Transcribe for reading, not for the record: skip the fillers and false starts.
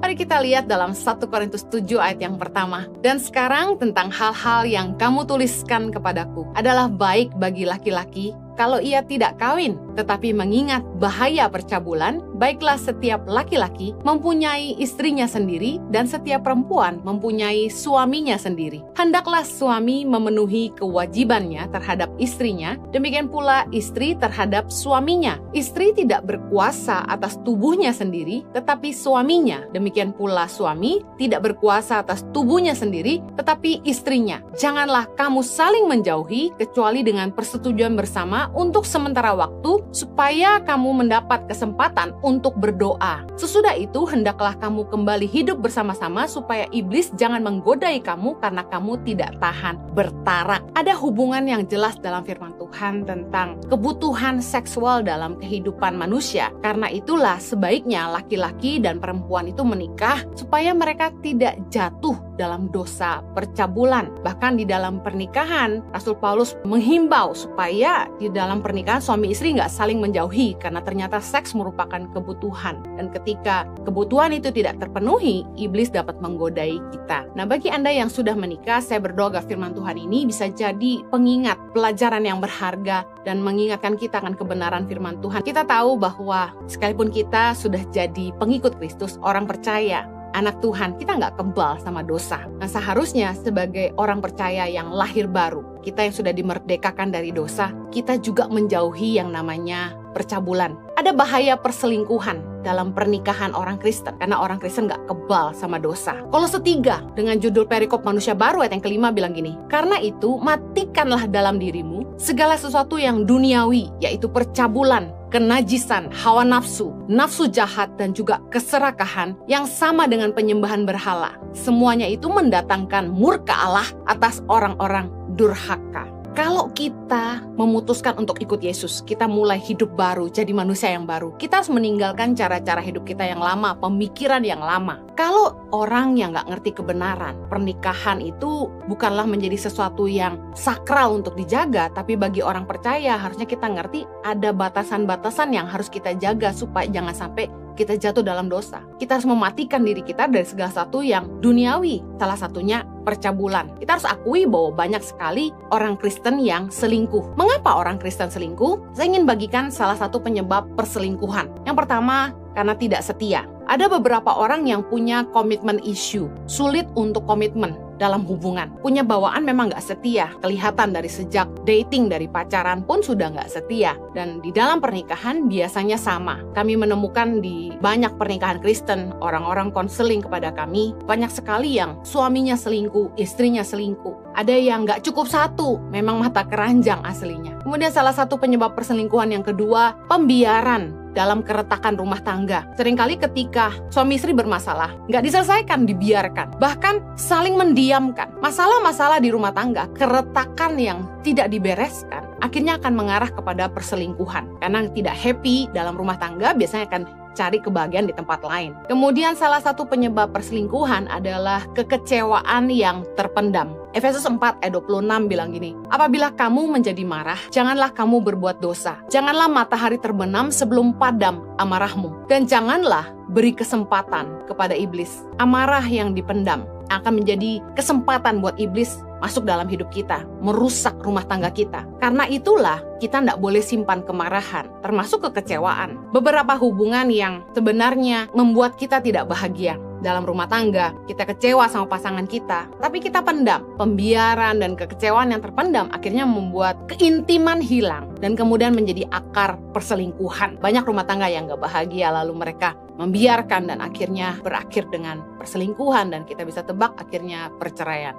Mari kita lihat dalam 1 Korintus 7 ayat yang pertama. Dan sekarang tentang hal-hal yang kamu tuliskan kepadaku adalah baik bagi laki-laki kalau ia tidak kawin, tetapi mengingat bahaya percabulan, baiklah setiap laki-laki mempunyai istrinya sendiri dan setiap perempuan mempunyai suaminya sendiri. Hendaklah suami memenuhi kewajibannya terhadap istrinya, demikian pula istri terhadap suaminya. Istri tidak berkuasa atas tubuhnya sendiri, tetapi suaminya. Demikian pula suami tidak berkuasa atas tubuhnya sendiri, tetapi istrinya. Janganlah kamu saling menjauhi kecuali dengan persetujuan bersama untuk sementara waktu, supaya kamu mendapat kesempatan untuk berdoa. Sesudah itu, hendaklah kamu kembali hidup bersama-sama, supaya iblis jangan menggodai kamu karena kamu tidak tahan bertarak. Ada hubungan yang jelas dalam firman Tuhan tentang kebutuhan seksual dalam kehidupan manusia. Karena itulah sebaiknya laki-laki dan perempuan itu menikah, supaya mereka tidak jatuh dalam dosa percabulan. Bahkan di dalam pernikahan, Rasul Paulus menghimbau supaya di dalam pernikahan suami istri nggak saling menjauhi, karena ternyata seks merupakan kebutuhan. Dan ketika kebutuhan itu tidak terpenuhi, iblis dapat menggodai kita. Nah, bagi Anda yang sudah menikah, saya berdoa firman Tuhan ini bisa jadi pengingat, pelajaran yang berharga, dan mengingatkan kita akan kebenaran firman Tuhan. Kita tahu bahwa sekalipun kita sudah jadi pengikut Kristus, orang percaya, anak Tuhan, kita nggak kebal sama dosa. Nah, seharusnya sebagai orang percaya yang lahir baru, kita yang sudah dimerdekakan dari dosa, kita juga menjauhi yang namanya percabulan. Ada bahaya perselingkuhan dalam pernikahan orang Kristen, karena orang Kristen nggak kebal sama dosa. Kolose 3 dengan judul perikop manusia baru ayat yang kelima bilang gini, karena itu matikanlah dalam dirimu segala sesuatu yang duniawi, yaitu percabulan, kenajisan, hawa nafsu, nafsu jahat, dan juga keserakahan yang sama dengan penyembahan berhala. Semuanya itu mendatangkan murka Allah atas orang-orang durhaka. Kalau kita memutuskan untuk ikut Yesus, kita mulai hidup baru, jadi manusia yang baru. Kita harus meninggalkan cara-cara hidup kita yang lama, pemikiran yang lama. Kalau orang yang nggak ngerti kebenaran, pernikahan itu bukanlah menjadi sesuatu yang sakral untuk dijaga, tapi bagi orang percaya harusnya kita ngerti ada batasan-batasan yang harus kita jaga supaya jangan sampai kita jatuh dalam dosa. Kita harus mematikan diri kita dari segala sesuatu yang duniawi, salah satunya percabulan. Kita harus akui bahwa banyak sekali orang Kristen yang selingkuh. Mengapa orang Kristen selingkuh? Saya ingin bagikan salah satu penyebab perselingkuhan. Yang pertama, karena tidak setia. Ada beberapa orang yang punya komitmen issue, sulit untuk komitmen dalam hubungan. Punya bawaan memang nggak setia, kelihatan dari sejak dating, dari pacaran pun sudah nggak setia. Dan di dalam pernikahan biasanya sama. Kami menemukan di banyak pernikahan Kristen, orang-orang konseling kepada kami, banyak sekali yang suaminya selingkuh, istrinya selingkuh. Ada yang nggak cukup satu, memang mata keranjang aslinya. Kemudian salah satu penyebab perselingkuhan yang kedua, pembiaran dalam keretakan rumah tangga. Seringkali ketika suami istri bermasalah, nggak diselesaikan, dibiarkan. Bahkan saling mendiamkan. Masalah-masalah di rumah tangga, keretakan yang tidak dibereskan, akhirnya akan mengarah kepada perselingkuhan. Karena tidak happy dalam rumah tangga, biasanya akan cari kebahagiaan di tempat lain. Kemudian salah satu penyebab perselingkuhan adalah kekecewaan yang terpendam. Efesus 4 ayat 26 bilang gini, apabila kamu menjadi marah, janganlah kamu berbuat dosa. Janganlah matahari terbenam sebelum padam amarahmu. Dan janganlah beri kesempatan kepada iblis. Amarah yang dipendam akan menjadi kesempatan buat iblis masuk dalam hidup kita, merusak rumah tangga kita. Karena itulah kita tidak boleh simpan kemarahan, termasuk kekecewaan. Beberapa hubungan yang sebenarnya membuat kita tidak bahagia dalam rumah tangga, kita kecewa sama pasangan kita, tapi kita pendam. Pembiaran dan kekecewaan yang terpendam akhirnya membuat keintiman hilang dan kemudian menjadi akar perselingkuhan. Banyak rumah tangga yang gak bahagia, lalu mereka membiarkan dan akhirnya berakhir dengan perselingkuhan, dan kita bisa tebak akhirnya perceraian.